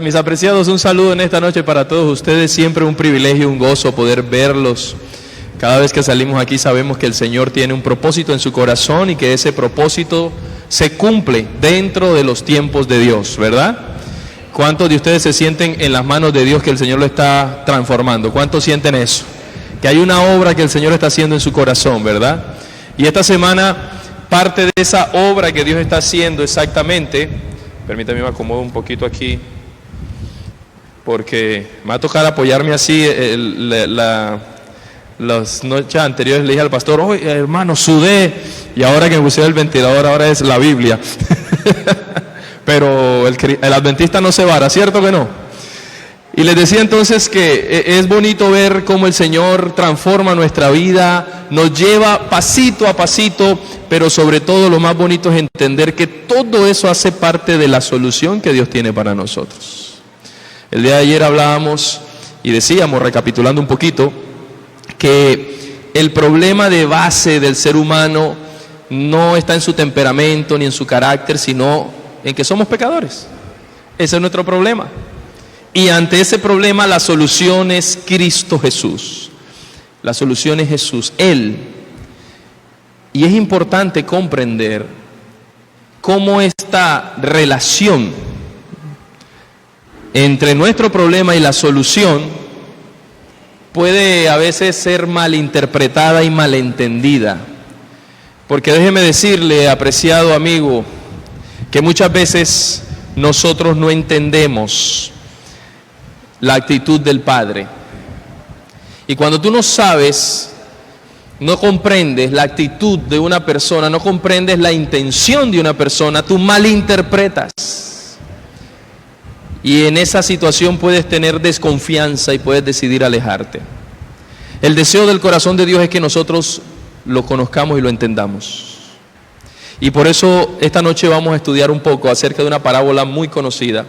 Mis apreciados, un saludo en esta noche para todos ustedes. Siempre un privilegio, un gozo poder verlos. Cada vez que salimos aquí sabemos que el Señor tiene un propósito en su corazón y que ese propósito se cumple dentro de los tiempos de Dios, ¿verdad? ¿Cuántos de ustedes se sienten en las manos de Dios que el Señor lo está transformando? ¿Cuántos sienten eso? Que hay una obra que el Señor está haciendo en su corazón, ¿verdad? Y esta semana, parte de esa obra que Dios está haciendo exactamente, permítame me acomodo un poquito aquí, porque me va a tocar apoyarme así. Las noches anteriores le dije al pastor: oye, hermano, sudé, y ahora que me puse el ventilador, ahora es la Biblia. Pero el adventista no se vara, ¿cierto que no? Y les decía entonces que es bonito ver cómo el Señor transforma nuestra vida, nos lleva pasito a pasito, pero sobre todo lo más bonito es entender que todo eso hace parte de la solución que Dios tiene para nosotros. El día de ayer hablábamos y decíamos, recapitulando un poquito, que el problema de base del ser humano no está en su temperamento ni en su carácter, sino en que somos pecadores. Ese es nuestro problema. Y ante ese problema la solución es Cristo Jesús. La solución es Jesús, Él. Y es importante comprender cómo esta relación entre nuestro problema y la solución puede a veces ser malinterpretada y malentendida. Porque déjeme decirle, apreciado amigo, que muchas veces nosotros no entendemos la actitud del Padre. Y cuando tú no sabes, no comprendes la actitud de una persona, no comprendes la intención de una persona, tú malinterpretas. Y en esa situación puedes tener desconfianza y puedes decidir alejarte. El deseo del corazón de Dios es que nosotros lo conozcamos y lo entendamos. Y por eso esta noche vamos a estudiar un poco acerca de una parábola muy conocida,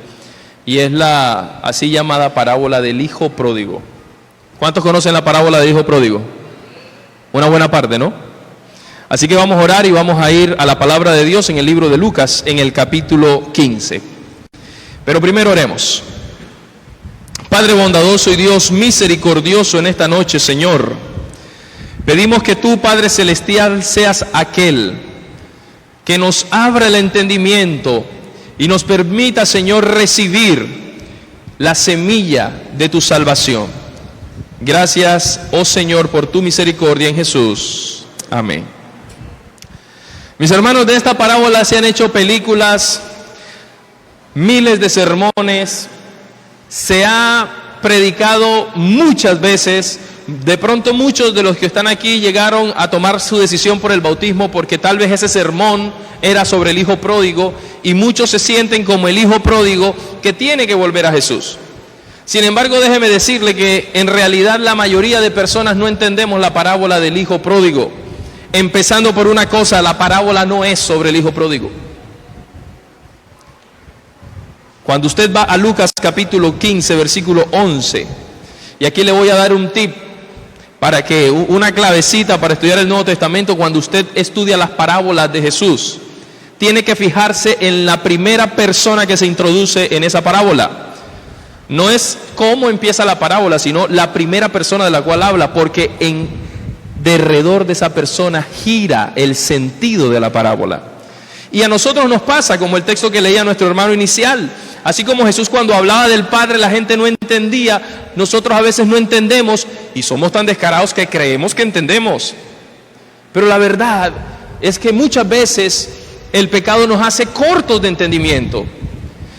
y es la así llamada parábola del hijo pródigo. ¿Cuántos conocen la parábola del hijo pródigo? Una buena parte, ¿no? Así que vamos a orar y vamos a ir a la palabra de Dios en el libro de Lucas, en el capítulo 15. Pero primero oremos. Padre bondadoso y Dios misericordioso, en esta noche, Señor, pedimos que tú, Padre celestial, seas aquel que nos abra el entendimiento y nos permita, Señor, recibir la semilla de tu salvación. Gracias, oh Señor, por tu misericordia en Jesús. Amén. Mis hermanos, de esta parábola se han hecho películas, miles de sermones, se ha predicado muchas veces. De pronto muchos de los que están aquí llegaron a tomar su decisión por el bautismo porque tal vez ese sermón era sobre el hijo pródigo, y muchos se sienten como el hijo pródigo que tiene que volver a Jesús. Sin embargo, déjeme decirle que en realidad la mayoría de personas no entendemos la parábola del hijo pródigo. Empezando por una cosa, la parábola no es sobre el hijo pródigo. Cuando usted va a Lucas capítulo 15, versículo 11, y aquí le voy a dar un tip para que, una clavecita para estudiar el Nuevo Testamento. Cuando usted estudia las parábolas de Jesús, tiene que fijarse en la primera persona que se introduce en esa parábola. No es cómo empieza la parábola, sino la primera persona de la cual habla, porque en derredor de esa persona gira el sentido de la parábola. Y a nosotros nos pasa, como el texto que leía nuestro hermano inicial. Así como Jesús, cuando hablaba del Padre, la gente no entendía, nosotros a veces no entendemos y somos tan descarados que creemos que entendemos. Pero la verdad es que muchas veces el pecado nos hace cortos de entendimiento.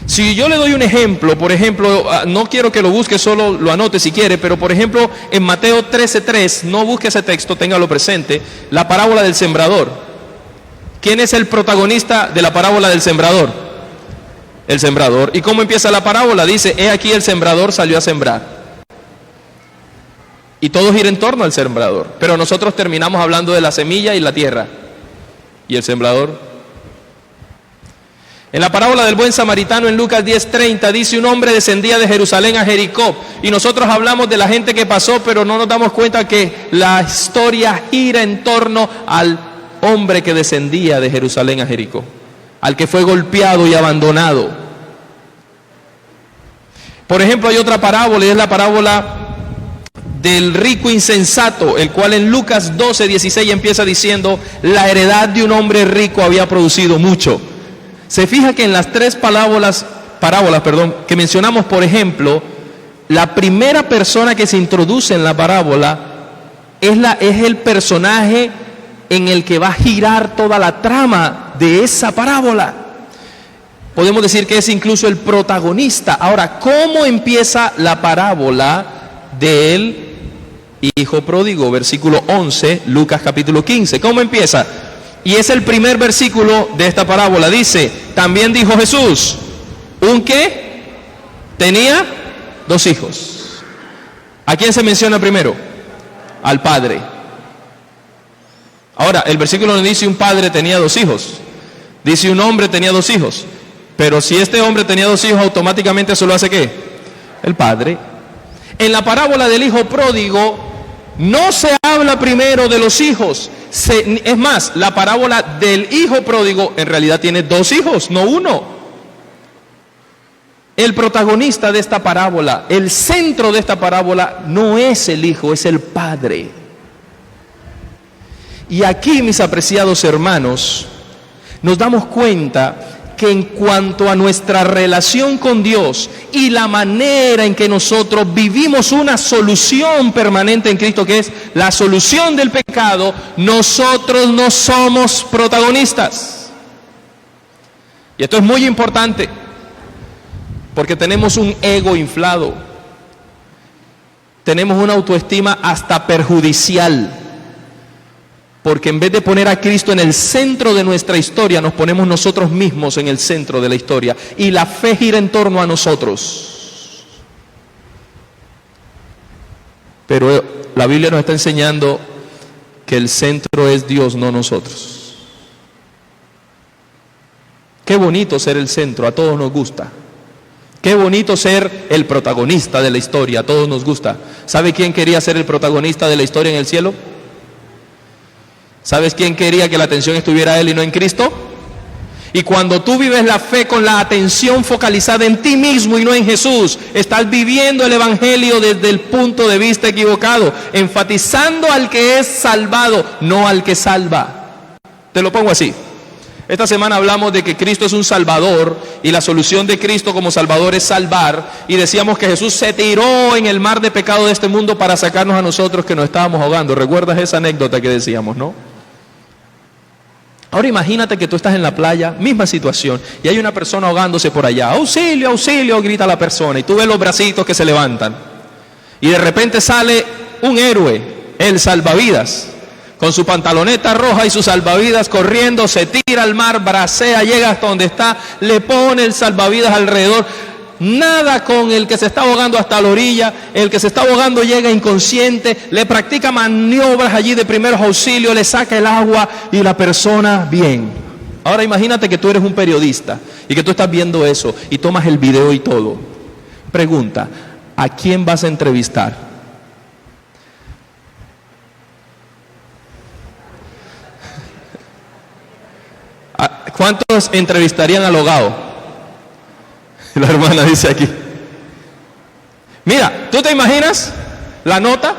Si yo le doy un ejemplo, por ejemplo, no quiero que lo busque, solo lo anote si quiere, pero por ejemplo en Mateo 13:3, no busque ese texto, téngalo presente, la parábola del sembrador. ¿Quién es el protagonista de la parábola del sembrador? El sembrador. ¿Y cómo empieza la parábola? Dice: he aquí el sembrador salió a sembrar. Y todo gira en torno al sembrador, pero nosotros terminamos hablando de la semilla y la tierra. ¿Y el sembrador? En la parábola del buen samaritano, en Lucas 10:30, dice: un hombre descendía de Jerusalén a Jericó. Y nosotros hablamos de la gente que pasó, pero no nos damos cuenta que la historia gira en torno al hombre que descendía de Jerusalén a Jericó, al que fue golpeado y abandonado. Por ejemplo, hay otra parábola, y es la parábola del rico insensato, el cual en Lucas 12:16 empieza diciendo: la heredad de un hombre rico había producido mucho. Se fija que en las tres parábolas que mencionamos, por ejemplo, la primera persona que se introduce en la parábola es el personaje en el que va a girar toda la trama de esa parábola. Podemos decir que es incluso el protagonista. Ahora, ¿cómo empieza la parábola del hijo pródigo? Versículo 11, Lucas capítulo 15. ¿Cómo empieza? Y es el primer versículo de esta parábola. Dice: también dijo Jesús, ¿un qué? Tenía 2 hijos. ¿A quién se menciona primero? Al padre. Ahora, el versículo no dice un padre tenía 2 hijos. Dice un hombre tenía 2 hijos. Pero si este hombre tenía 2 hijos, automáticamente eso lo hace ¿qué? El padre. En la parábola del hijo pródigo no se habla primero de los hijos. Es más, la parábola del hijo pródigo en realidad tiene 2 hijos, no 1. El protagonista de esta parábola, el centro de esta parábola no es el hijo, es el padre. Y aquí, mis apreciados hermanos, nos damos cuenta que en cuanto a nuestra relación con Dios y la manera en que nosotros vivimos una solución permanente en Cristo, que es la solución del pecado, nosotros no somos protagonistas. Y esto es muy importante, porque tenemos un ego inflado, tenemos una autoestima hasta perjudicial. Porque en vez de poner a Cristo en el centro de nuestra historia, nos ponemos nosotros mismos en el centro de la historia. Y la fe gira en torno a nosotros. Pero la Biblia nos está enseñando que el centro es Dios, no nosotros. Qué bonito ser el centro, a todos nos gusta. Qué bonito ser el protagonista de la historia, a todos nos gusta. ¿Sabe quién quería ser el protagonista de la historia en el cielo? ¿Sabes quién quería que la atención estuviera a Él y no en Cristo? Y cuando tú vives la fe con la atención focalizada en ti mismo y no en Jesús, estás viviendo el Evangelio desde el punto de vista equivocado, enfatizando al que es salvado, no al que salva. Te lo pongo así. Esta semana hablamos de que Cristo es un salvador y la solución de Cristo como salvador es salvar, y decíamos que Jesús se tiró en el mar de pecado de este mundo para sacarnos a nosotros que nos estábamos ahogando. ¿Recuerdas esa anécdota que decíamos, no? Ahora imagínate que tú estás en la playa, misma situación, y hay una persona ahogándose por allá. ¡Auxilio, auxilio!, grita la persona, y tú ves los bracitos que se levantan. Y de repente sale un héroe, el salvavidas, con su pantaloneta roja y sus salvavidas corriendo, se tira al mar, bracea, llega hasta donde está, le pone el salvavidas alrededor. Nada con el que se está ahogando hasta la orilla. El que se está ahogando llega inconsciente, le practica maniobras allí de primeros auxilios, le saca el agua y la persona bien. Ahora imagínate que tú eres un periodista y que tú estás viendo eso y tomas el video y todo. Pregunta: ¿a quién vas a entrevistar? ¿Cuántos entrevistarían al ahogado? La hermana dice aquí. Mira, ¿tú te imaginas la nota?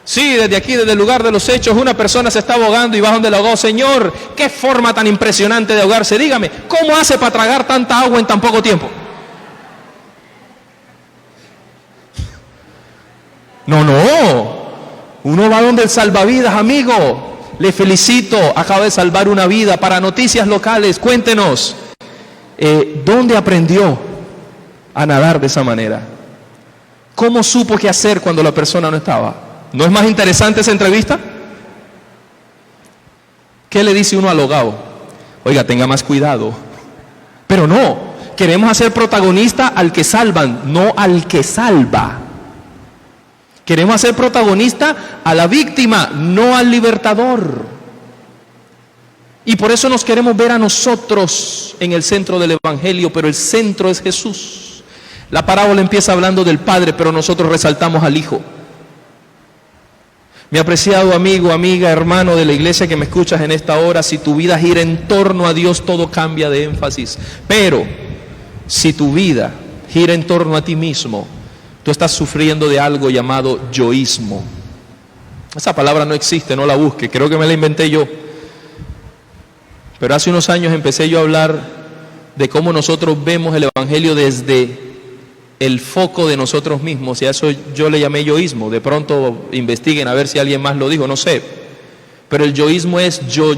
Sí, desde aquí, desde el lugar de los hechos, una persona se está ahogando y va donde el ahogado. Señor, qué forma tan impresionante de ahogarse. Dígame, ¿cómo hace para tragar tanta agua en tan poco tiempo? No. Uno va donde el salvavidas, amigo. Le felicito, acaba de salvar una vida. Para noticias locales, cuéntenos. ¿Dónde aprendió a nadar de esa manera? ¿Cómo supo qué hacer cuando la persona no estaba? ¿No es más interesante esa entrevista? ¿Qué le dice uno al ahogado? Oiga, tenga más cuidado. Pero no, queremos hacer protagonista al que salvan, no al que salva. Queremos hacer protagonista a la víctima, no al libertador. Y por eso nos queremos ver a nosotros en el centro del Evangelio, pero el centro es Jesús. La parábola empieza hablando del Padre, pero nosotros resaltamos al Hijo. Mi apreciado amigo, amiga, hermano de la iglesia que me escuchas en esta hora, si tu vida gira en torno a Dios, todo cambia de énfasis. Pero si tu vida gira en torno a ti mismo, tú estás sufriendo de algo llamado yoísmo. Esa palabra no existe, no la busque, creo que me la inventé yo. Pero hace unos años empecé yo a hablar de cómo nosotros vemos el Evangelio desde el foco de nosotros mismos, y a eso yo le llamé yoísmo. De pronto investiguen a ver si alguien más lo dijo, no sé. Pero el yoísmo es yo.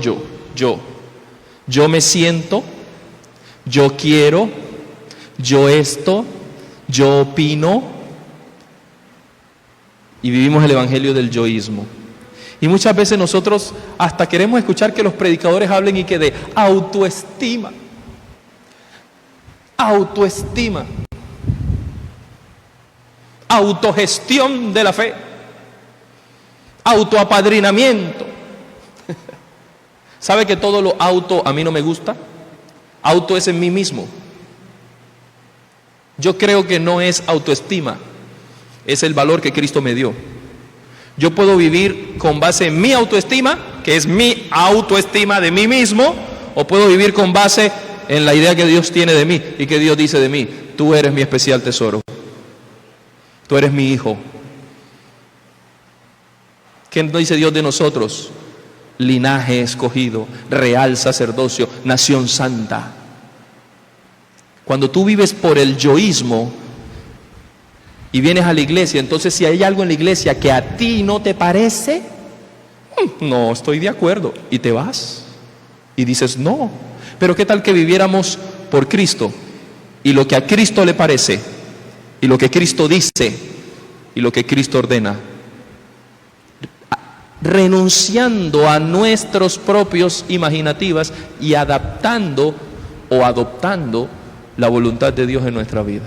Yo me siento, yo quiero, yo esto, yo opino, y vivimos el evangelio del yoísmo. Y muchas veces nosotros hasta queremos escuchar que los predicadores hablen y que de autoestima, autogestión de la fe, autoapadrinamiento. ¿Sabe que todo lo auto a mí no me gusta? Auto es en mí mismo. Yo creo que no es autoestima, es el valor que Cristo me dio. Yo puedo vivir con base en mi autoestima, que es mi autoestima de mí mismo, o puedo vivir con base en la idea que Dios tiene de mí y que Dios dice de mí: tú eres mi especial tesoro, tú eres mi hijo. ¿Qué dice Dios de nosotros? Linaje escogido, real sacerdocio, nación santa. Cuando tú vives por el yoísmo y vienes a la iglesia, entonces si hay algo en la iglesia que a ti no te parece, no estoy de acuerdo, y te vas y dices no. Pero ¿qué tal que viviéramos por Cristo, y lo que a Cristo le parece, y lo que Cristo dice, y lo que Cristo ordena, renunciando a nuestros propios imaginativas y adaptando o adoptando la voluntad de Dios en nuestra vida?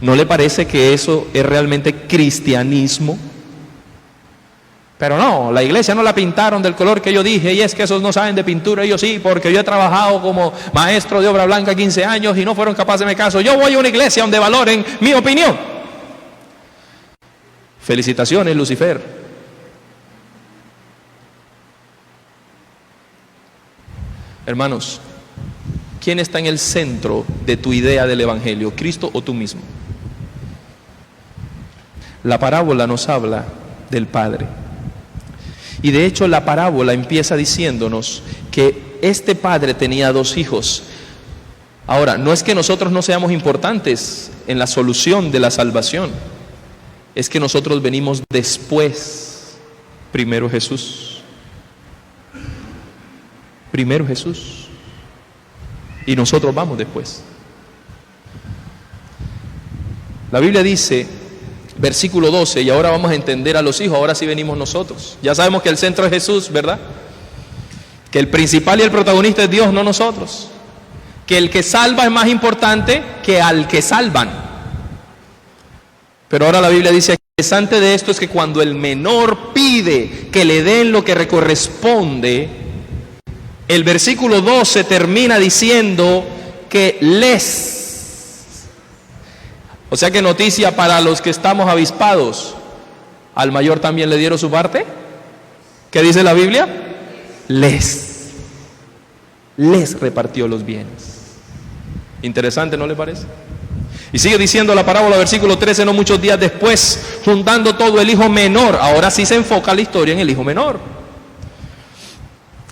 ¿No le parece que eso es realmente cristianismo? Pero no, la iglesia no la pintaron del color que yo dije, y es que esos no saben de pintura, ellos sí, porque yo he trabajado como maestro de obra blanca 15 años y no fueron capaces de hacerme caso. Yo voy a una iglesia donde valoren mi opinión. Felicitaciones, Lucifer. Hermanos, ¿quién está en el centro de tu idea del evangelio? ¿Cristo o tú mismo? La parábola nos habla del Padre. Y de hecho la parábola empieza diciéndonos que este padre tenía 2 hijos. Ahora, no es que nosotros no seamos importantes en la solución de la salvación, es que nosotros venimos después. Primero Jesús, y nosotros vamos después. La Biblia dice, versículo 12, y ahora vamos a entender a los hijos, ahora sí venimos nosotros. Ya sabemos que el centro es Jesús, ¿verdad? Que el principal y el protagonista es Dios, no nosotros. Que el que salva es más importante que al que salvan. Pero ahora la Biblia dice, lo interesante de esto es que cuando el menor pide que le den lo que le corresponde, el versículo 12 termina diciendo que les. O sea que noticia para los que estamos avispados, ¿al mayor también le dieron su parte? ¿Qué dice la Biblia? Les repartió los bienes. Interesante, ¿no le parece? Y sigue diciendo la parábola, versículo 13, no muchos días después, juntando todo el hijo menor, ahora sí se enfoca la historia en el hijo menor,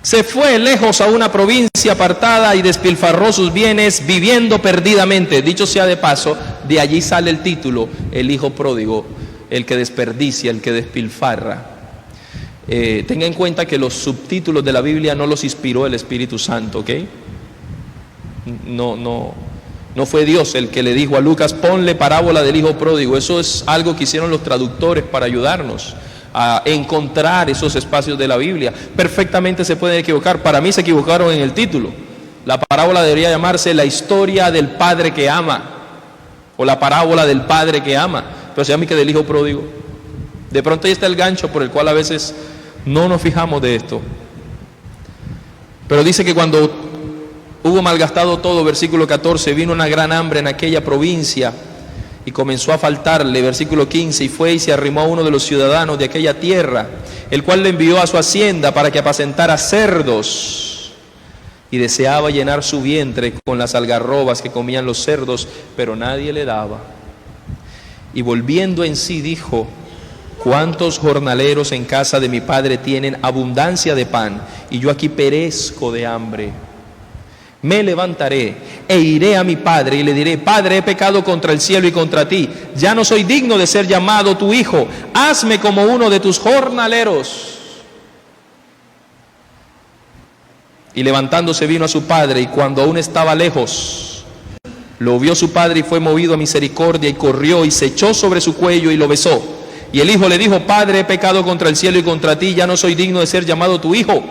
se fue lejos a una provincia apartada y despilfarró sus bienes viviendo perdidamente. Dicho sea de paso, de allí sale el título, el hijo pródigo, el que desperdicia, el que despilfarra. Tenga en cuenta que los subtítulos de la Biblia no los inspiró el Espíritu Santo, ¿ok? No fue Dios el que le dijo a Lucas, ponle parábola del hijo pródigo. Eso es algo que hicieron los traductores para ayudarnos a encontrar esos espacios de la Biblia. Perfectamente se pueden equivocar. Para mí se equivocaron en el título. La parábola debería llamarse la historia del padre que ama, o la parábola del padre que ama, pero se llama que del hijo pródigo. De pronto ahí está el gancho por el cual a veces no nos fijamos de esto. Pero dice que cuando hubo malgastado todo, versículo 14, vino una gran hambre en aquella provincia y comenzó a faltarle, versículo 15, y fue y se arrimó a uno de los ciudadanos de aquella tierra, el cual le envió a su hacienda para que apacentara cerdos. y deseaba llenar su vientre con las algarrobas que comían los cerdos, pero nadie le daba. Y volviendo en sí dijo: ¿cuántos jornaleros en casa de mi padre tienen abundancia de pan, y yo aquí perezco de hambre? Me levantaré e iré a mi padre y le diré: Padre, he pecado contra el cielo y contra ti, ya no soy digno de ser llamado tu hijo, hazme como uno de tus jornaleros. Y levantándose vino a su padre, y cuando aún estaba lejos, lo vio su padre y fue movido a misericordia, y corrió y se echó sobre su cuello y lo besó. Y el hijo le dijo: Padre, he pecado contra el cielo y contra ti, ya no soy digno de ser llamado tu hijo.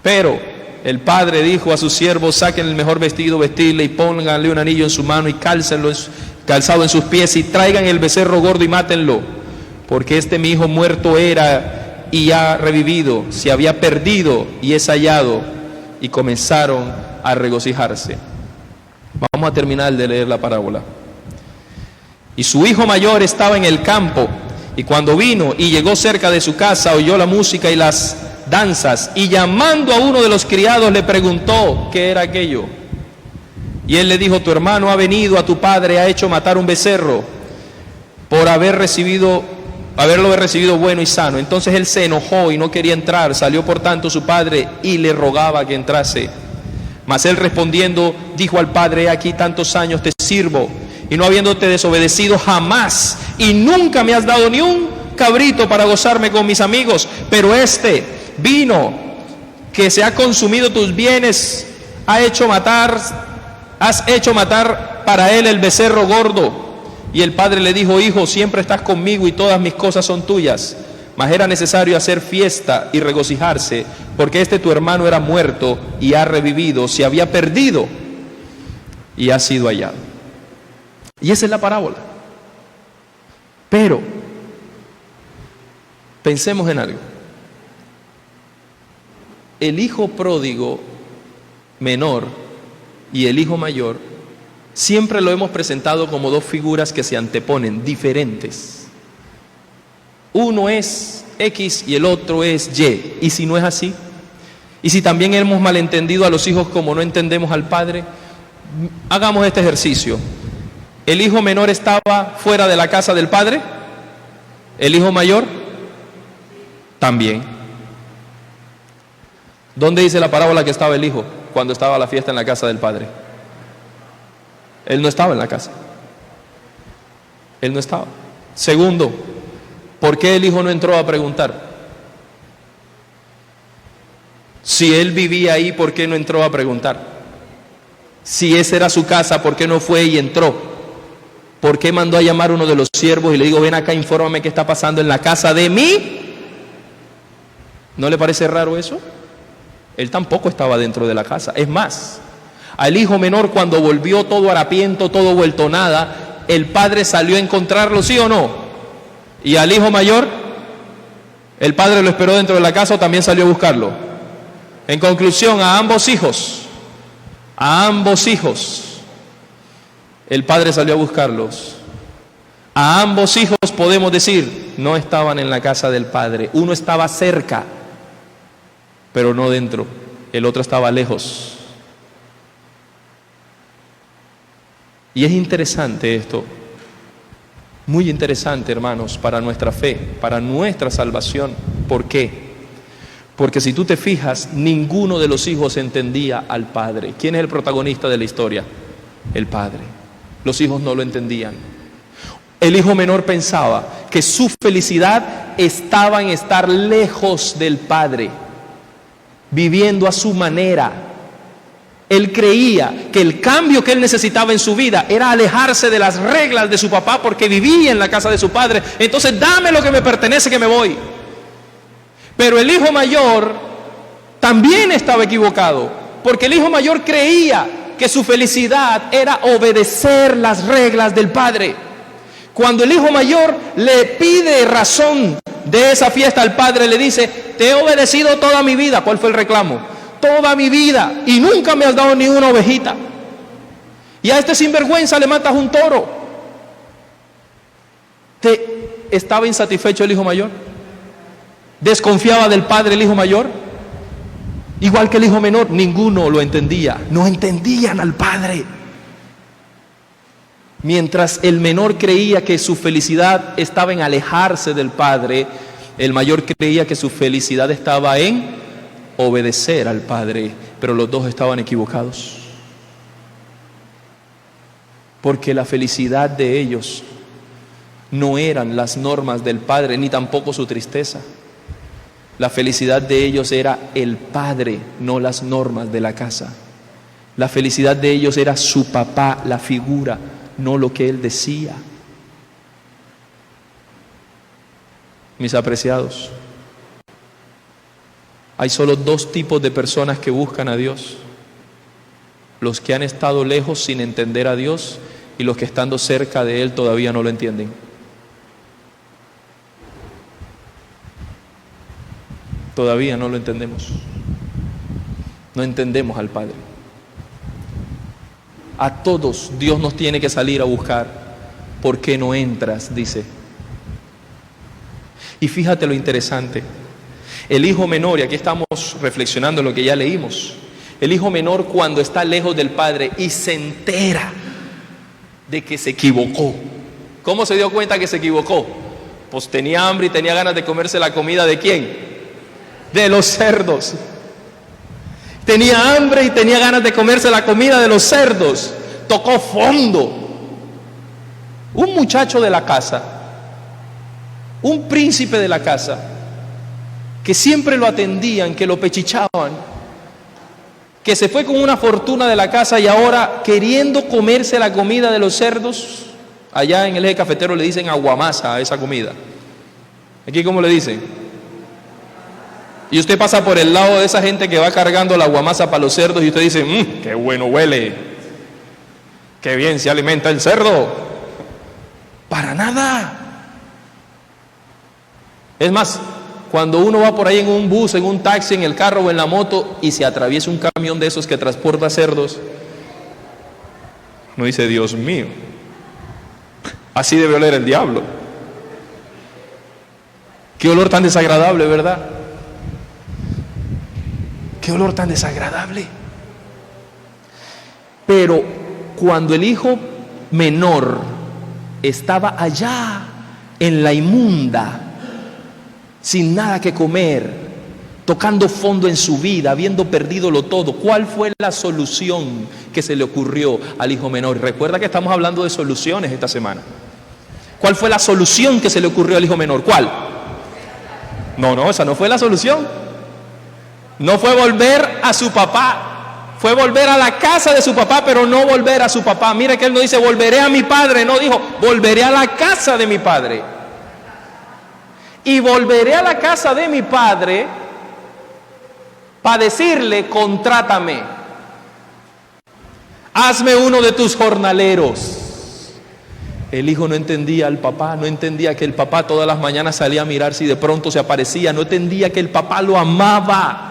Pero el padre dijo a sus siervos: saquen el mejor vestido, vestirle, y pónganle un anillo en su mano y cálcenlo calzado en sus pies, y traigan el becerro gordo y mátenlo, porque este mi hijo muerto era y ha revivido, se había perdido y es hallado. Y comenzaron a regocijarse. Vamos a terminar de leer la parábola. Y su hijo mayor estaba en el campo, y cuando vino y llegó cerca de su casa, oyó la música y las danzas, y llamando a uno de los criados le preguntó qué era aquello. Y él le dijo: tu hermano ha venido a tu padre, ha hecho matar un becerro por haberlo recibido bueno y sano. Entonces él se enojó y no quería entrar. Salió por tanto su padre y le rogaba que entrase. Mas él respondiendo dijo al padre: he aquí tantos años te sirvo, y no habiéndote desobedecido jamás, y nunca me has dado ni un cabrito para gozarme con mis amigos, pero este vino que se ha consumido tus bienes, has hecho matar para él el becerro gordo. Y el padre le dijo: hijo, siempre estás conmigo y todas mis cosas son tuyas, mas era necesario hacer fiesta y regocijarse, porque este tu hermano era muerto y ha revivido, se había perdido y ha sido hallado. Y esa es la parábola. Pero pensemos en algo. El hijo pródigo menor y el hijo mayor siempre lo hemos presentado como dos figuras que se anteponen, diferentes. Uno es X y el otro es Y. ¿Y si no es así? ¿Y si también hemos malentendido a los hijos como no entendemos al padre? Hagamos este ejercicio. ¿El hijo menor estaba fuera de la casa del padre? ¿El hijo mayor? También. ¿Dónde dice la parábola que estaba el hijo cuando estaba la fiesta en la casa del padre? Él no estaba en la casa. Él no estaba. Segundo, ¿por qué el hijo no entró a preguntar? Si él vivía ahí, ¿por qué no entró a preguntar? Si esa era su casa, ¿por qué no fue y entró? ¿Por qué mandó a llamar a uno de los siervos y le digo: ven acá, infórmame qué está pasando en la casa de mí? ¿No le parece raro eso? Él tampoco estaba dentro de la casa. Es más, al hijo menor, cuando volvió todo harapiento, todo vuelto nada, el padre salió a encontrarlo, ¿sí o no? Y al hijo mayor, el padre lo esperó dentro de la casa o también salió a buscarlo. En conclusión, a ambos hijos, el padre salió a buscarlos. A ambos hijos podemos decir, no estaban en la casa del padre. Uno estaba cerca, pero no dentro. El otro estaba lejos. Y es interesante esto, muy interesante, hermanos, para nuestra fe, para nuestra salvación. ¿Por qué? Porque si tú te fijas, ninguno de los hijos entendía al padre. ¿Quién es el protagonista de la historia? El padre. Los hijos no lo entendían. El hijo menor pensaba que su felicidad estaba en estar lejos del padre, viviendo a su manera. Él creía que el cambio que él necesitaba en su vida era alejarse de las reglas de su papá, porque vivía en la casa de su padre. Entonces, dame lo que me pertenece, que me voy. Pero el hijo mayor también estaba equivocado, porque el hijo mayor creía que su felicidad era obedecer las reglas del padre. Cuando el hijo mayor le pide razón de esa fiesta al padre, le dice: te he obedecido toda mi vida. ¿Cuál fue el reclamo? Toda mi vida, y nunca me has dado ni una ovejita. Y a este sinvergüenza le matas un toro. ¿Estaba insatisfecho el hijo mayor? ¿Desconfiaba del padre el hijo mayor? Igual que el hijo menor, ninguno lo entendía. No entendían al padre. Mientras el menor creía que su felicidad estaba en alejarse del padre, el mayor creía que su felicidad estaba en obedecer al padre. Pero los dos estaban equivocados. Porque la felicidad de ellos no eran las normas del padre, ni tampoco su tristeza. La felicidad de ellos era el padre, no las normas de la casa. La felicidad de ellos era su papá, la figura, no lo que él decía. Mis apreciados, hay solo dos tipos de personas que buscan a Dios: los que han estado lejos sin entender a Dios y los que estando cerca de Él todavía no lo entienden. Todavía no lo entendemos. No entendemos al Padre. A todos Dios nos tiene que salir a buscar. ¿Por qué no entras?, dice. Y fíjate lo interesante. El hijo menor, y aquí estamos reflexionando en lo que ya leímos. El hijo menor, cuando está lejos del padre y se entera de que se equivocó. ¿Cómo se dio cuenta que se equivocó? Pues tenía hambre y tenía ganas de comerse la comida ¿de quién? De los cerdos. Tenía hambre y tenía ganas de comerse la comida de los cerdos. Tocó fondo. Un muchacho de la casa, un príncipe de la casa, que siempre lo atendían, que lo pechichaban, que se fue con una fortuna de la casa y ahora queriendo comerse la comida de los cerdos. Allá en el eje cafetero le dicen aguamasa a esa comida. Aquí, ¿cómo le dicen? Y usted pasa por el lado de esa gente que va cargando la aguamasa para los cerdos y usted dice, qué bueno huele, qué bien se alimenta el cerdo. Para nada. Es más, cuando uno va por ahí en un bus, en un taxi, en el carro o en la moto y se atraviesa un camión de esos que transporta cerdos, uno dice, Dios mío, así debe oler el diablo. Qué olor tan desagradable, ¿verdad? Qué olor tan desagradable. Pero cuando el hijo menor estaba allá en la inmunda, sin nada que comer, tocando fondo en su vida, habiendo perdido todo, ¿cuál fue la solución que se le ocurrió al hijo menor? Recuerda que estamos hablando de soluciones esta semana. ¿Cuál fue la solución que se le ocurrió al hijo menor? ¿Cuál? No, esa no fue la solución. No fue volver a su papá, fue volver a la casa de su papá, pero no volver a su papá. Mira que él no dice volveré a mi padre, no, dijo volveré a la casa de mi padre. Y volveré a la casa de mi padre para decirle, contrátame, hazme uno de tus jornaleros. El hijo no entendía al papá, no entendía que el papá todas las mañanas salía a mirar si de pronto se aparecía, no entendía que el papá lo amaba.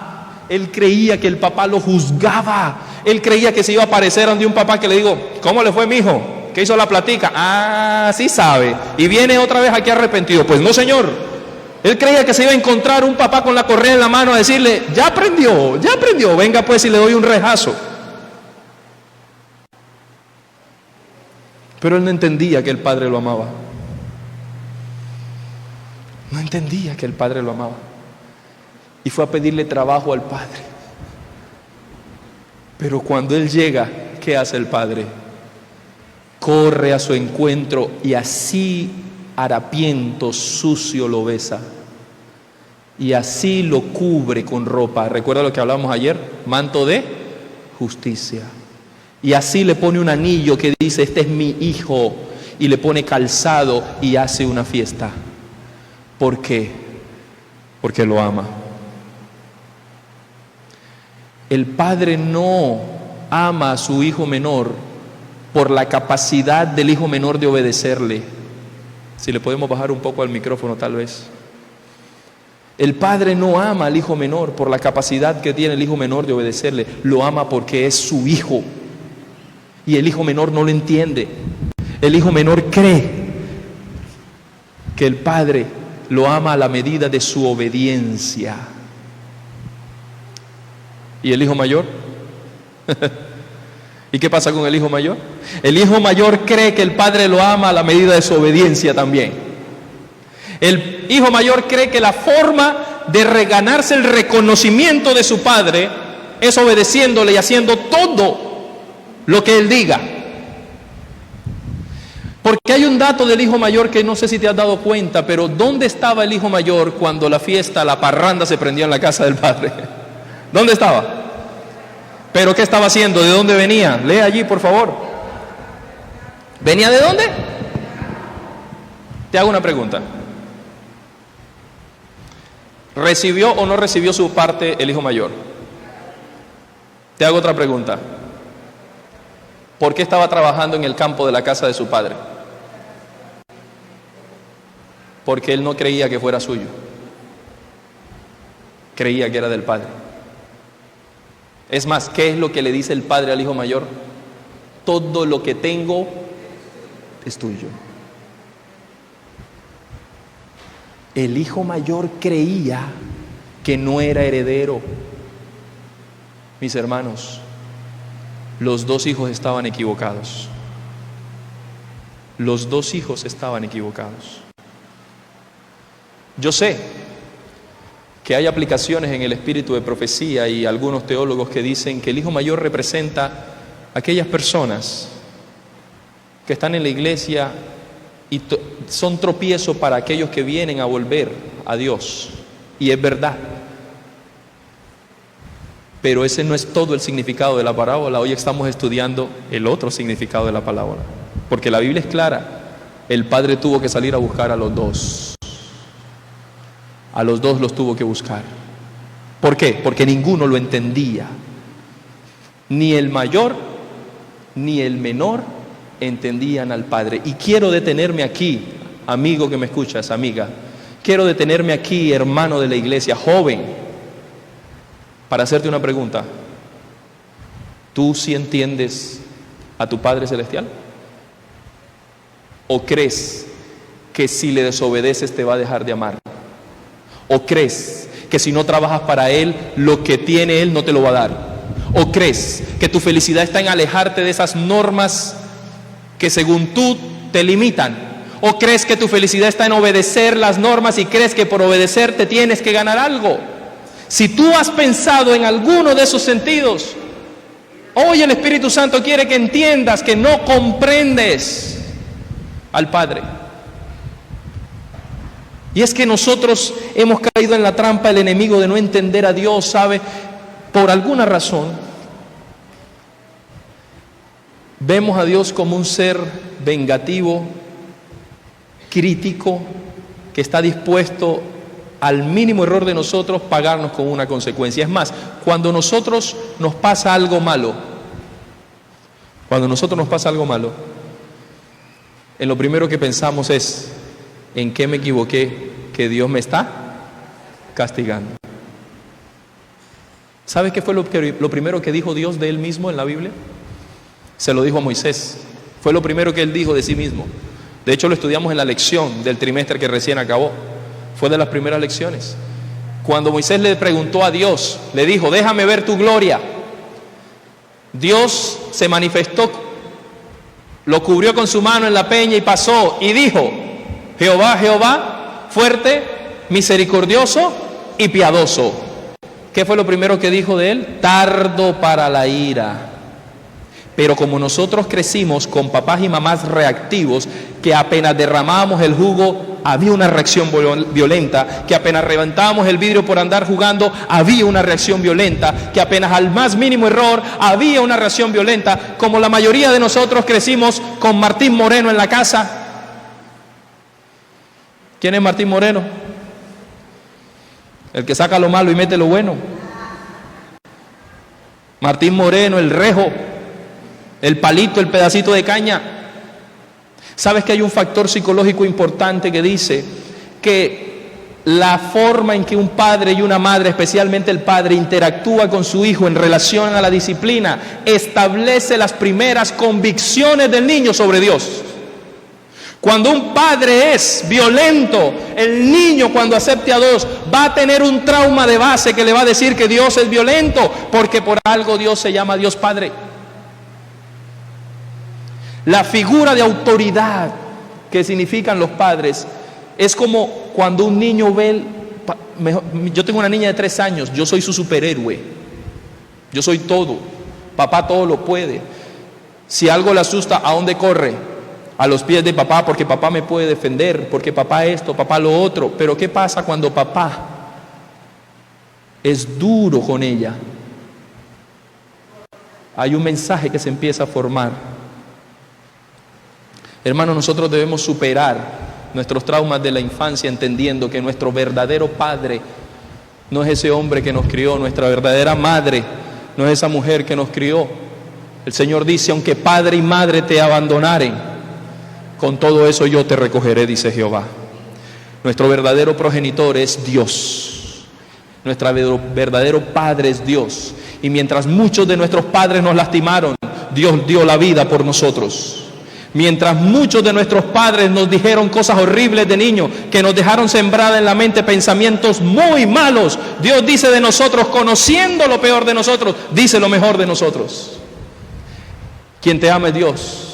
Él creía que el papá lo juzgaba. Él creía que se iba a aparecer ante un papá que le digo, ¿cómo le fue, mijo? ¿Qué hizo la platica? Ah, sí sabe. Y viene otra vez aquí arrepentido. Pues no, señor. Él creía que se iba a encontrar un papá con la correa en la mano a decirle, ya aprendió, venga pues y le doy un rejazo. Pero él no entendía que el padre lo amaba. No entendía que el padre lo amaba. Y fue a pedirle trabajo al padre. Pero cuando él llega, ¿qué hace el padre? Corre a su encuentro y así harapiento, sucio lo besa. Y así lo cubre con ropa. ¿Recuerda lo que hablamos ayer? Manto de justicia. Y así le pone un anillo que dice, este es mi hijo. Y le pone calzado y hace una fiesta. ¿Por qué? Porque lo ama. El padre no ama a su hijo menor por la capacidad del hijo menor de obedecerle. Si le podemos bajar un poco al micrófono tal vez. El padre no ama al hijo menor por la capacidad que tiene el hijo menor de obedecerle. Lo ama porque es su hijo. Y el hijo menor no lo entiende. El hijo menor cree que el padre lo ama a la medida de su obediencia. ¿Y el hijo mayor? ¿Y qué pasa con el hijo mayor? El hijo mayor cree que el padre lo ama a la medida de su obediencia también. El hijo mayor cree que la forma de reganarse el reconocimiento de su padre es obedeciéndole y haciendo todo lo que él diga. Porque hay un dato del hijo mayor que no sé si te has dado cuenta, pero ¿dónde estaba el hijo mayor cuando la fiesta, la parranda se prendía en la casa del padre? ¿Dónde estaba? ¿Pero qué estaba haciendo? ¿De dónde venía? Lee allí, por favor. ¿Venía de dónde? Te hago una pregunta. ¿Recibió o no recibió su parte el hijo mayor? Te hago otra pregunta. ¿Por qué estaba trabajando en el campo de la casa de su padre? Porque él no creía que fuera suyo. Creía que era del padre. Es más, ¿qué es lo que le dice el padre al hijo mayor? Todo lo que tengo es tuyo. El hijo mayor creía que no era heredero. Mis hermanos, los dos hijos estaban equivocados. Los dos hijos estaban equivocados. Yo sé que hay aplicaciones en el espíritu de profecía y algunos teólogos que dicen que el hijo mayor representa a aquellas personas que están en la iglesia y son tropiezo para aquellos que vienen a volver a Dios. Y es verdad. Pero ese no es todo el significado de la parábola. Hoy estamos estudiando el otro significado de la parábola. Porque la Biblia es clara. El padre tuvo que salir a buscar a los dos. A los dos los tuvo que buscar. ¿Por qué? Porque ninguno lo entendía. Ni el mayor ni el menor entendían al padre. Y quiero detenerme aquí, amigo que me escuchas, amiga. Quiero detenerme aquí, hermano de la iglesia, joven, para hacerte una pregunta. ¿Tú sí entiendes a tu Padre Celestial? ¿O crees que si le desobedeces te va a dejar de amar? ¿O crees que si no trabajas para Él, lo que tiene Él no te lo va a dar? ¿O crees que tu felicidad está en alejarte de esas normas que según tú te limitan? ¿O crees que tu felicidad está en obedecer las normas y crees que por obedecer te tienes que ganar algo? Si tú has pensado en alguno de esos sentidos, hoy el Espíritu Santo quiere que entiendas que no comprendes al Padre. Y es que nosotros hemos caído en la trampa del enemigo de no entender a Dios, ¿sabe? Por alguna razón, vemos a Dios como un ser vengativo, crítico, que está dispuesto al mínimo error de nosotros pagarnos con una consecuencia. Es más, cuando nosotros nos pasa algo malo, en lo primero que pensamos es, ¿en qué me equivoqué que Dios me está castigando? ¿Sabes qué fue lo primero que dijo Dios de Él mismo en la Biblia? Se lo dijo a Moisés. Fue lo primero que Él dijo de sí mismo. De hecho, lo estudiamos en la lección del trimestre que recién acabó. Fue de las primeras lecciones. Cuando Moisés le preguntó a Dios, le dijo, déjame ver tu gloria. Dios se manifestó, lo cubrió con su mano en la peña y pasó y dijo, Jehová, Jehová, fuerte, misericordioso y piadoso. ¿Qué fue lo primero que dijo de él? Tardo para la ira. Pero como nosotros crecimos con papás y mamás reactivos, que apenas derramábamos el jugo, había una reacción violenta, que apenas reventábamos el vidrio por andar jugando, había una reacción violenta, que apenas al más mínimo error, había una reacción violenta, como la mayoría de nosotros crecimos con Martín Moreno en la casa. ¿Quién es Martín Moreno? El que saca lo malo y mete lo bueno. Martín Moreno, el rejo, el palito, el pedacito de caña. ¿Sabes que hay un factor psicológico importante que dice que la forma en que un padre y una madre, especialmente el padre, interactúa con su hijo en relación a la disciplina, establece las primeras convicciones del niño sobre Dios? Cuando un padre es violento, el niño cuando acepte a Dios va a tener un trauma de base que le va a decir que Dios es violento, porque por algo Dios se llama Dios Padre. La figura de autoridad que significan los padres es como cuando un niño ve, yo tengo una niña de 3 años, yo soy su superhéroe, yo soy todo, papá todo lo puede. Si algo le asusta, ¿a dónde corre? A los pies de papá, porque papá me puede defender, porque papá esto, papá lo otro. Pero ¿qué pasa cuando papá es duro con ella? Hay un mensaje que se empieza a formar. Hermanos, nosotros debemos superar nuestros traumas de la infancia, entendiendo que nuestro verdadero padre no es ese hombre que nos crió, nuestra verdadera madre no es esa mujer que nos crió. El Señor dice: aunque padre y madre te abandonaren, con todo eso yo te recogeré, dice Jehová. Nuestro verdadero progenitor es Dios. Nuestro verdadero padre es Dios. Y mientras muchos de nuestros padres nos lastimaron, Dios dio la vida por nosotros. Mientras muchos de nuestros padres nos dijeron cosas horribles de niños, que nos dejaron sembrada en la mente pensamientos muy malos, Dios dice de nosotros, conociendo lo peor de nosotros, dice lo mejor de nosotros. Quien te ama es Dios.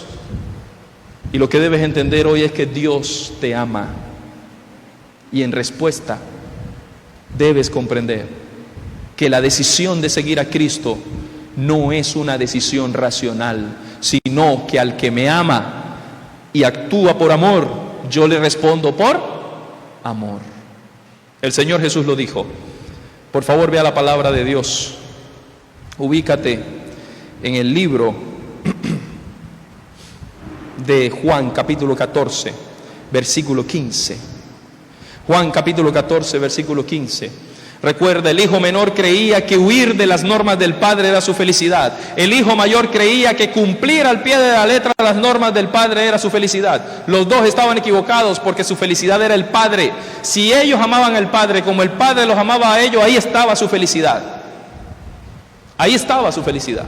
Y lo que debes entender hoy es que Dios te ama. Y en respuesta debes comprender que la decisión de seguir a Cristo no es una decisión racional, sino que al que me ama y actúa por amor, yo le respondo por amor. El Señor Jesús lo dijo. Por favor, vea la palabra de Dios. Ubícate en el libro de Juan capítulo 14, versículo 15. Juan capítulo 14, versículo 15. Recuerda, el hijo menor creía que huir de las normas del padre era su felicidad. El hijo mayor creía que cumplir al pie de la letra las normas del padre era su felicidad. Los dos estaban equivocados, porque su felicidad era el padre. Si ellos amaban al padre como el padre los amaba a ellos, ahí estaba su felicidad. Ahí estaba su felicidad.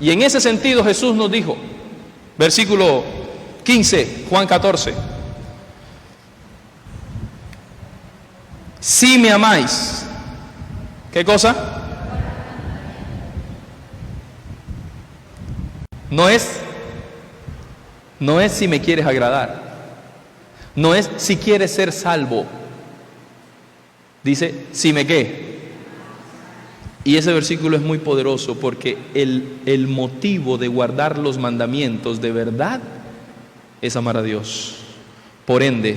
Y en ese sentido Jesús nos dijo, versículo 15, Juan 14: si me amáis, ¿qué cosa? No es si me quieres agradar, no es si quieres ser salvo, dice si me qué. Y ese versículo es muy poderoso, porque el motivo de guardar los mandamientos de verdad es amar a Dios. Por ende,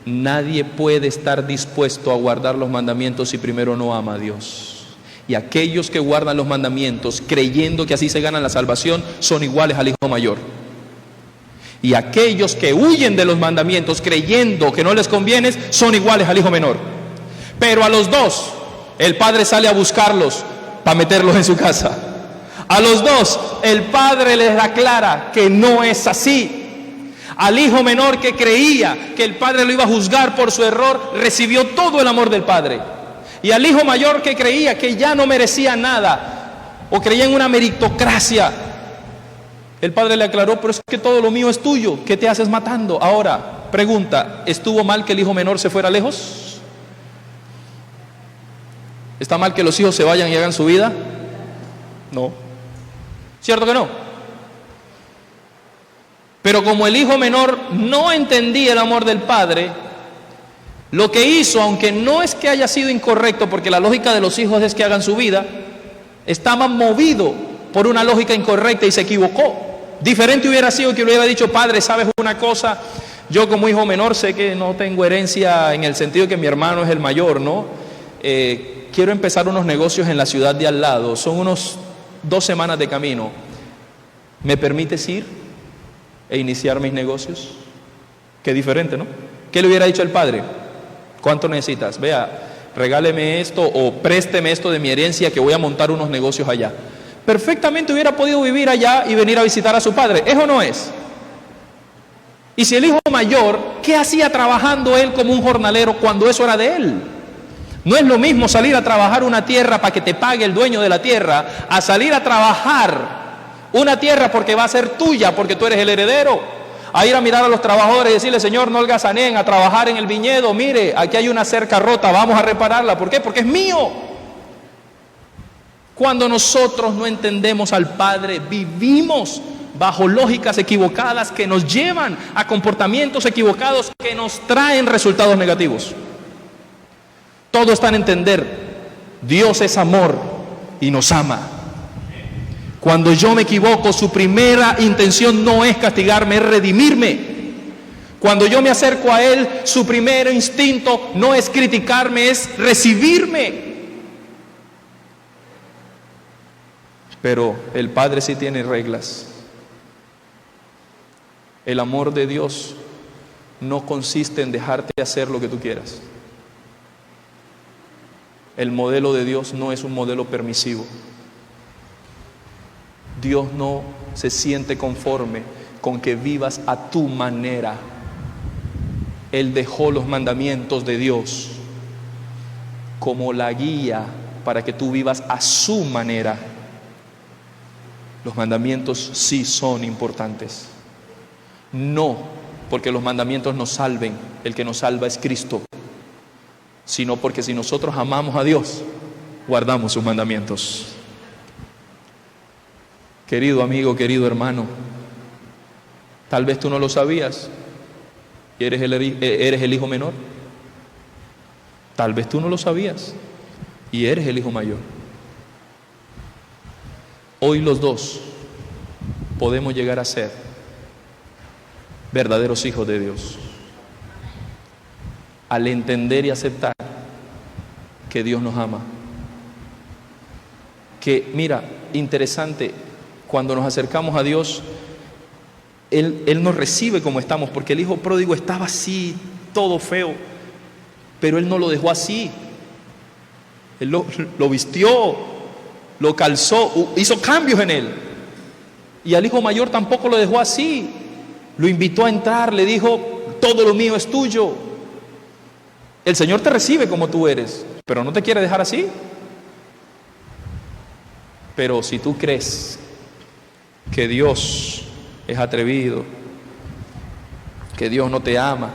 nadie puede estar dispuesto a guardar los mandamientos si primero no ama a Dios. Y aquellos que guardan los mandamientos creyendo que así se gana la salvación son iguales al hijo mayor. Y aquellos que huyen de los mandamientos creyendo que no les conviene son iguales al hijo menor. Pero a los dos el padre sale a buscarlos para meterlos en su casa. A los dos el padre les aclara que no es así. Al hijo menor, que creía que el padre lo iba a juzgar por su error, recibió todo el amor del padre. Y al hijo mayor, que creía que ya no merecía nada, o creía en una meritocracia, el padre le aclaró: pero es que todo lo mío es tuyo, ¿qué te haces matando? Ahora, pregunta, ¿estuvo mal que el hijo menor se fuera lejos? ¿Está mal que los hijos se vayan y hagan su vida? No. ¿Cierto que no? Pero como el hijo menor no entendía el amor del padre, lo que hizo, aunque no es que haya sido incorrecto, porque la lógica de los hijos es que hagan su vida, estaba movido por una lógica incorrecta y se equivocó. Diferente hubiera sido que le hubiera dicho: padre, ¿sabes una cosa? Yo como hijo menor sé que no tengo herencia en el sentido que mi hermano es el mayor, ¿no? Quiero empezar unos negocios en la ciudad de al lado, son unos 2 semanas de camino. ¿Me permites ir e iniciar mis negocios? Qué diferente, ¿no? ¿Qué le hubiera dicho el padre? ¿Cuánto necesitas? Vea, regáleme esto o présteme esto de mi herencia, que voy a montar unos negocios allá. Perfectamente hubiera podido vivir allá y venir a visitar a su padre. ¿Eso no es? Y si el hijo mayor, ¿qué hacía trabajando él como un jornalero cuando eso era de él? No es lo mismo salir a trabajar una tierra para que te pague el dueño de la tierra, a salir a trabajar Una tierra porque va a ser tuya, porque tú eres el heredero. A ir a mirar a los trabajadores y decirle: Señor, no holgazaneen, a trabajar en el viñedo. Mire, aquí hay una cerca rota, vamos a repararla. ¿Por qué? Porque es mío. Cuando nosotros no entendemos al Padre, vivimos bajo lógicas equivocadas que nos llevan a comportamientos equivocados que nos traen resultados negativos. Todo está en entender: Dios es amor y nos ama. Cuando yo me equivoco, su primera intención no es castigarme, es redimirme. Cuando yo me acerco a Él, su primer instinto no es criticarme, es recibirme. Pero el Padre sí tiene reglas. El amor de Dios no consiste en dejarte hacer lo que tú quieras. El modelo de Dios no es un modelo permisivo. Dios no se siente conforme con que vivas a tu manera. Él dejó los mandamientos de Dios como la guía para que tú vivas a su manera. Los mandamientos sí son importantes. No porque los mandamientos nos salven, el que nos salva es Cristo, sino porque si nosotros amamos a Dios, guardamos sus mandamientos. Querido amigo, querido hermano, tal vez tú no lo sabías y eres el hijo menor. Tal vez tú no lo sabías y eres el hijo mayor. Hoy los dos podemos llegar a ser verdaderos hijos de Dios al entender y aceptar que Dios nos ama. Que mira, interesante, cuando nos acercamos a Dios, Él nos recibe como estamos, porque el hijo pródigo estaba así, todo feo, pero Él no lo dejó así. Él lo vistió, lo calzó, hizo cambios en él. Y al hijo mayor tampoco lo dejó así. Lo invitó a entrar, le dijo: todo lo mío es tuyo. El Señor te recibe como tú eres, pero no te quiere dejar así. Pero si tú crees que Dios es atrevido, que Dios no te ama,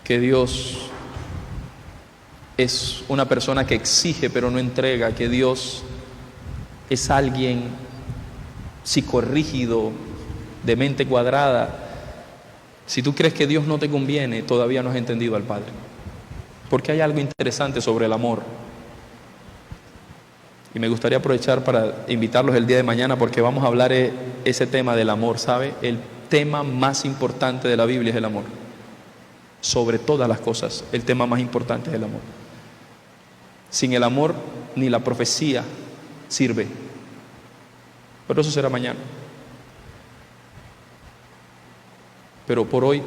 que Dios es una persona que exige pero no entrega, que Dios es alguien psicorrígido, de mente cuadrada, si tú crees que Dios no te conviene, todavía no has entendido al Padre. Porque hay algo interesante sobre el amor. Y me gustaría aprovechar para invitarlos el día de mañana, porque vamos a hablar ese tema del amor, ¿sabe? El tema más importante de la Biblia es el amor. Sobre todas las cosas, el tema más importante es el amor. Sin el amor, ni la profecía sirve. Pero eso será mañana. Pero por hoy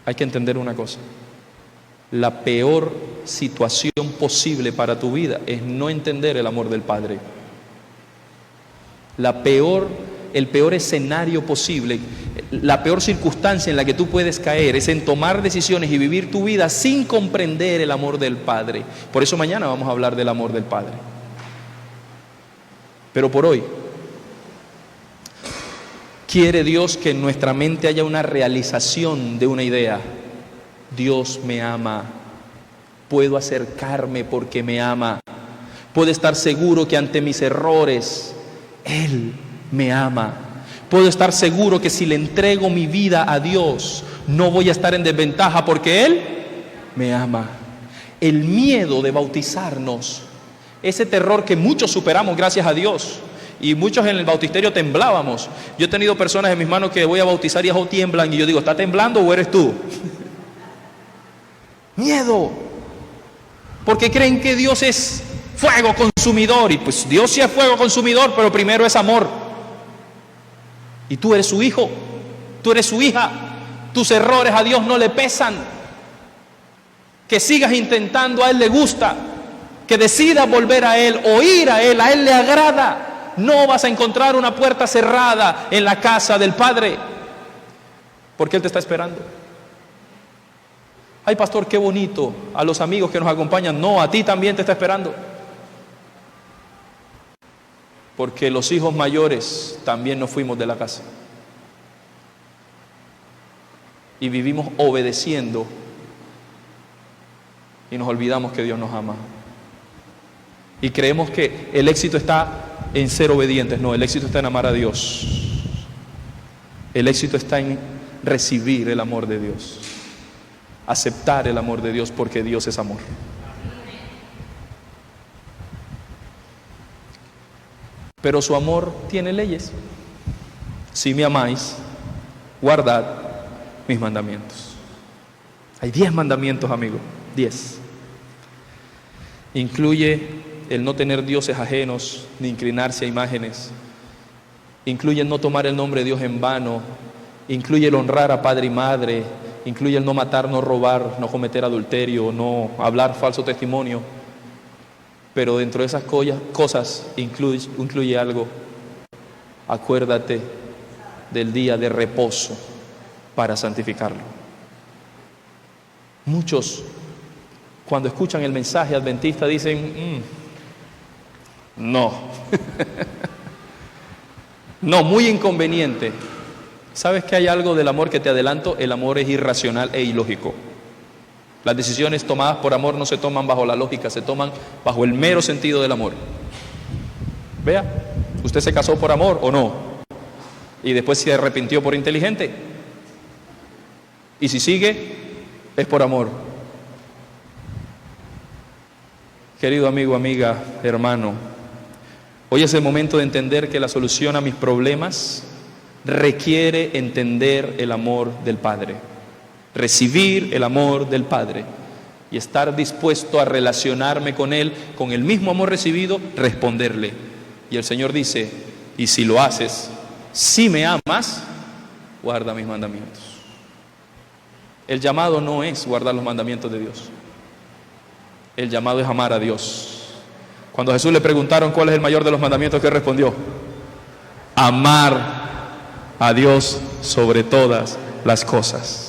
hay que entender una cosa: la peor situación posible para tu vida es no entender el amor del Padre. El peor escenario posible, la peor circunstancia en la que tú puedes caer es en tomar decisiones y vivir tu vida sin comprender el amor del Padre. Por eso mañana vamos a hablar del amor del Padre. Pero por hoy, quiere Dios que en nuestra mente haya una realización de una idea. Dios me ama. Puedo acercarme porque me ama. Puedo estar seguro que ante mis errores, Él me ama. Puedo estar seguro que si le entrego mi vida a Dios, no voy a estar en desventaja porque Él me ama. El miedo de bautizarnos, ese terror que muchos superamos gracias a Dios, y muchos en el bautisterio temblábamos. Yo he tenido personas en mis manos que voy a bautizar y ellos tiemblan, y yo digo: ¿está temblando o eres tú? Miedo, porque creen que Dios es fuego consumidor, y pues Dios sí es fuego consumidor, pero primero es amor. Y tú eres su hijo, tú eres su hija. Tus errores a Dios no le pesan. Que sigas intentando, a Él le gusta. Que decidas volver a Él, oír a Él le agrada. No vas a encontrar una puerta cerrada en la casa del Padre, porque Él te está esperando. Ay, pastor, qué bonito. A los amigos que nos acompañan, no, a ti también te está esperando. porque los hijos mayores también nos fuimos de la casa. Y vivimos obedeciendo y nos olvidamos que Dios nos ama. Y creemos que el éxito está en ser obedientes. No, el éxito está en amar a Dios. El éxito está en recibir el amor de Dios, aceptar el amor de Dios, porque Dios es amor. Pero su amor tiene leyes. Si me amáis, guardad mis mandamientos. Hay 10 mandamientos, amigo, 10. Incluye el no tener dioses ajenos, ni inclinarse a imágenes. Incluye el no tomar el nombre de Dios en vano. Incluye el honrar a padre y madre. Incluye el no matar, no robar, no cometer adulterio, no hablar falso testimonio. Pero dentro de esas cosas incluye algo. Acuérdate del día de reposo para santificarlo. Muchos, cuando escuchan el mensaje adventista, dicen, no, no, muy inconveniente. ¿Sabes que hay algo del amor que te adelanto? El amor es irracional e ilógico. Las decisiones tomadas por amor no se toman bajo la lógica, se toman bajo el mero sentido del amor. Vea, ¿usted se casó por amor o no? Y después se arrepintió por inteligente. Y si sigue, es por amor. Querido amigo, amiga, hermano, hoy es el momento de entender que la solución a mis problemas requiere entender el amor del Padre, recibir el amor del Padre y estar dispuesto a relacionarme con Él, con el mismo amor recibido, responderle. Y el Señor dice, y si lo haces, si me amas, guarda mis mandamientos. El llamado no es guardar los mandamientos de Dios. El llamado es amar a Dios. Cuando a Jesús le preguntaron cuál es el mayor de los mandamientos, ¿qué respondió? Amar a Dios sobre todas las cosas.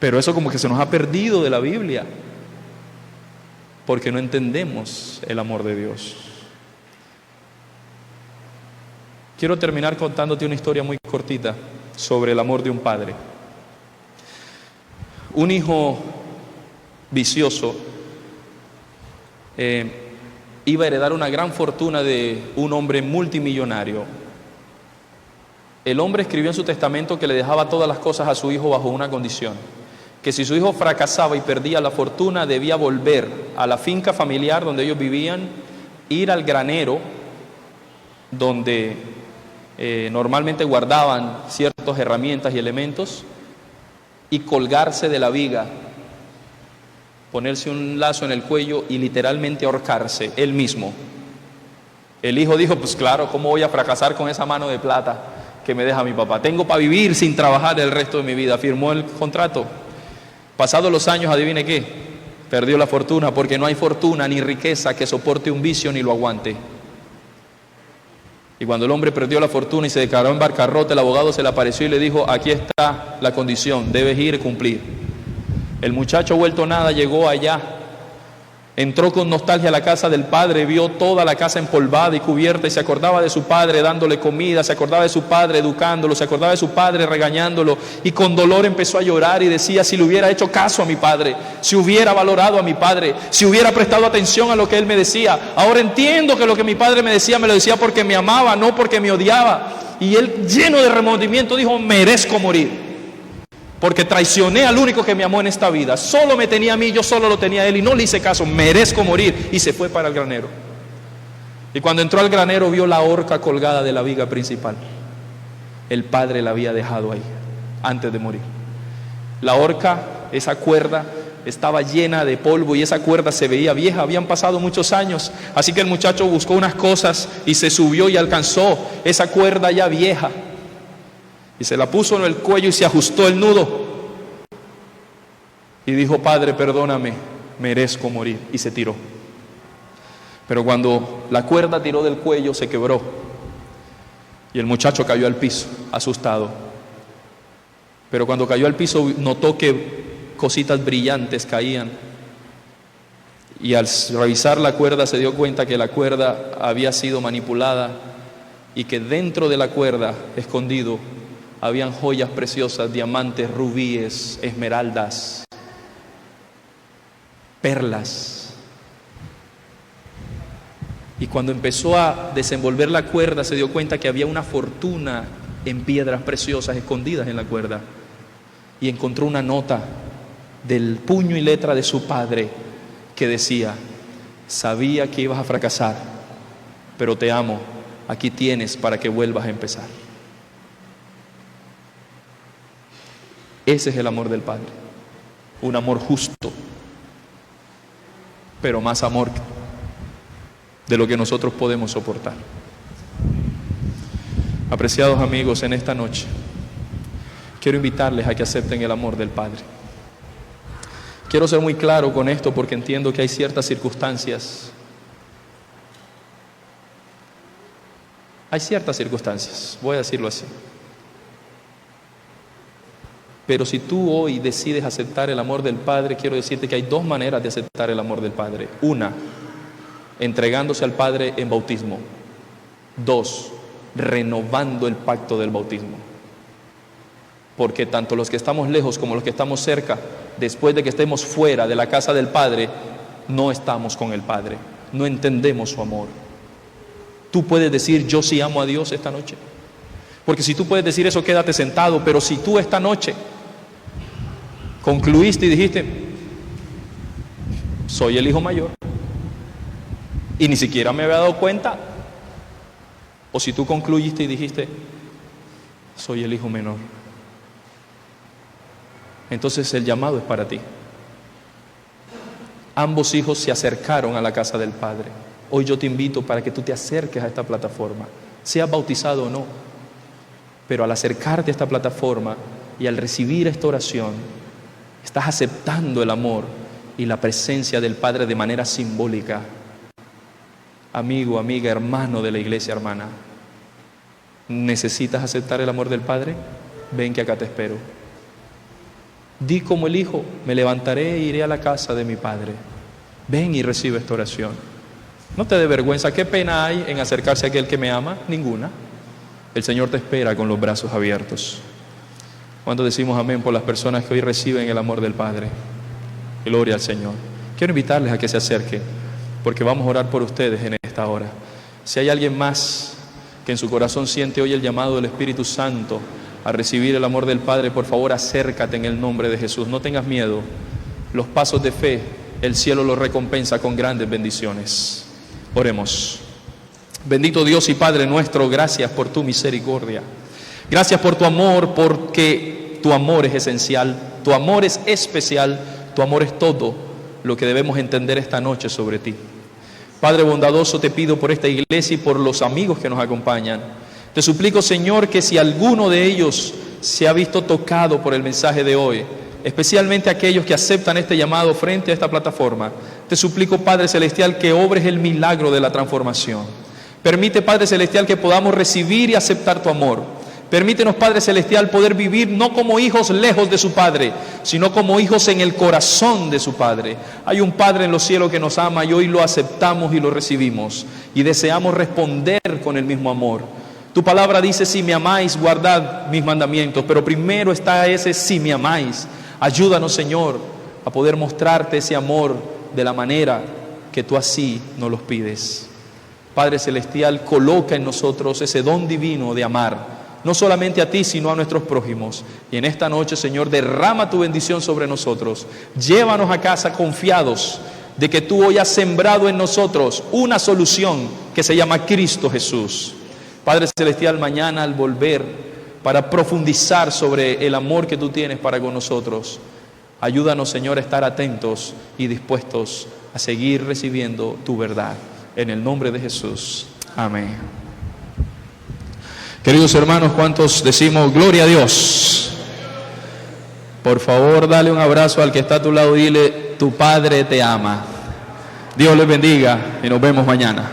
Pero eso como que se nos ha perdido de la Biblia, porque no entendemos el amor de Dios. Quiero terminar contándote una historia muy cortita sobre el amor de un padre. Un hijo vicioso iba a heredar una gran fortuna de un hombre multimillonario. El hombre escribió en su testamento que le dejaba todas las cosas a su hijo bajo una condición: que si su hijo fracasaba y perdía la fortuna, debía volver a la finca familiar donde ellos vivían, ir al granero donde normalmente guardaban ciertas herramientas y elementos, y colgarse de la viga, ponerse un lazo en el cuello y literalmente ahorcarse él mismo. El hijo dijo, pues claro, ¿cómo voy a fracasar con esa mano de plata que me deja mi papá? Tengo para vivir sin trabajar el resto de mi vida. Firmó el contrato. Pasados los años, adivine qué, perdió la fortuna, porque no hay fortuna ni riqueza que soporte un vicio ni lo aguante. Y cuando el hombre perdió la fortuna y se declaró en bancarrota, el abogado se le apareció y le dijo, aquí está la condición, debes ir y cumplir. El muchacho, vuelto nada, llegó allá, entró con nostalgia a la casa del padre, vio toda la casa empolvada y cubierta, y se acordaba de su padre dándole comida, se acordaba de su padre educándolo, se acordaba de su padre regañándolo, y con dolor empezó a llorar y decía, si le hubiera hecho caso a mi padre, si hubiera valorado a mi padre, si hubiera prestado atención a lo que él me decía. Ahora entiendo que lo que mi padre me decía, me lo decía porque me amaba, no porque me odiaba. Y él, lleno de remordimiento, dijo, merezco morir, porque traicioné al único que me amó en esta vida. Solo me tenía a mí, yo solo lo tenía a él y no le hice caso, merezco morir. Y se fue para el granero. Y cuando entró al granero vio la horca colgada de la viga principal. El padre la había dejado ahí antes de morir. La horca, esa cuerda, estaba llena de polvo y esa cuerda se veía vieja, habían pasado muchos años. Así que el muchacho buscó unas cosas y se subió y alcanzó esa cuerda ya vieja. Y se la puso en el cuello y se ajustó el nudo. Y dijo, Padre, perdóname, merezco morir. Y se tiró. Pero cuando la cuerda tiró del cuello, se quebró. Y el muchacho cayó al piso, asustado. Pero cuando cayó al piso, notó que cositas brillantes caían. Y al revisar la cuerda se dio cuenta que la cuerda había sido manipulada y que dentro de la cuerda, escondido, habían joyas preciosas, diamantes, rubíes, esmeraldas, perlas. Y cuando empezó a desenvolver la cuerda se dio cuenta que había una fortuna en piedras preciosas escondidas en la cuerda. Y encontró una nota del puño y letra de su padre que decía: sabía que ibas a fracasar, pero te amo, aquí tienes para que vuelvas a empezar. Ese es el amor del Padre, un amor justo, pero más amor de lo que nosotros podemos soportar. Apreciados amigos, en esta noche quiero invitarles a que acepten el amor del Padre. Quiero ser muy claro con esto porque entiendo que hay ciertas circunstancias. Voy a decirlo así. Pero si tú hoy decides aceptar el amor del Padre, quiero decirte que hay dos maneras de aceptar el amor del Padre. Una, entregándose al Padre en bautismo. Dos, renovando el pacto del bautismo. Porque tanto los que estamos lejos como los que estamos cerca, después de que estemos fuera de la casa del Padre, no estamos con el Padre, no entendemos su amor. Tú puedes decir: yo sí amo a Dios esta noche. Porque si tú puedes decir eso, quédate sentado. Pero si tú esta noche concluiste y dijiste: soy el hijo mayor, y ni siquiera me había dado cuenta, o si tú concluiste y dijiste: soy el hijo menor, entonces el llamado es para ti. Ambos hijos se acercaron a la casa del Padre. Hoy yo te invito para que tú te acerques a esta plataforma, seas bautizado o no, pero al acercarte a esta plataforma y al recibir esta oración, estás aceptando el amor y la presencia del Padre de manera simbólica. Amigo, amiga, hermano de la iglesia, hermana, ¿necesitas aceptar el amor del Padre? Ven que acá te espero. Di como el hijo: me levantaré e iré a la casa de mi Padre. Ven y recibe esta oración. No te dé vergüenza. ¿Qué pena hay en acercarse a aquel que me ama? Ninguna. El Señor te espera con los brazos abiertos. ¿Cuánto decimos amén por las personas que hoy reciben el amor del Padre? Gloria al Señor. Quiero invitarles a que se acerquen, porque vamos a orar por ustedes en esta hora. Si hay alguien más que en su corazón siente hoy el llamado del Espíritu Santo a recibir el amor del Padre, por favor acércate en el nombre de Jesús. No tengas miedo. Los pasos de fe, el cielo los recompensa con grandes bendiciones. Oremos. Bendito Dios y Padre nuestro, gracias por tu misericordia. Gracias por tu amor, porque tu amor es esencial, tu amor es especial, tu amor es todo lo que debemos entender esta noche sobre ti. Padre bondadoso, te pido por esta iglesia y por los amigos que nos acompañan. Te suplico, Señor, que si alguno de ellos se ha visto tocado por el mensaje de hoy, especialmente aquellos que aceptan este llamado frente a esta plataforma, te suplico, Padre Celestial, que obres el milagro de la transformación. Permite, Padre Celestial, que podamos recibir y aceptar tu amor. Permítenos, Padre Celestial, poder vivir no como hijos lejos de su Padre, sino como hijos en el corazón de su Padre. Hay un Padre en los cielos que nos ama y hoy lo aceptamos y lo recibimos. Y deseamos responder con el mismo amor. Tu palabra dice: si me amáis, guardad mis mandamientos. Pero primero está ese si me amáis. Ayúdanos, Señor, a poder mostrarte ese amor de la manera que tú así nos los pides. Padre Celestial, coloca en nosotros ese don divino de amar, no solamente a ti, sino a nuestros prójimos. Y en esta noche, Señor, derrama tu bendición sobre nosotros. Llévanos a casa confiados de que tú hoy has sembrado en nosotros una solución que se llama Cristo Jesús. Padre Celestial, mañana al volver para profundizar sobre el amor que tú tienes para con nosotros, ayúdanos, Señor, a estar atentos y dispuestos a seguir recibiendo tu verdad. En el nombre de Jesús. Amén. Queridos hermanos, ¿cuántos decimos gloria a Dios? Por favor, dale un abrazo al que está a tu lado y dile: tu Padre te ama. Dios les bendiga y nos vemos mañana.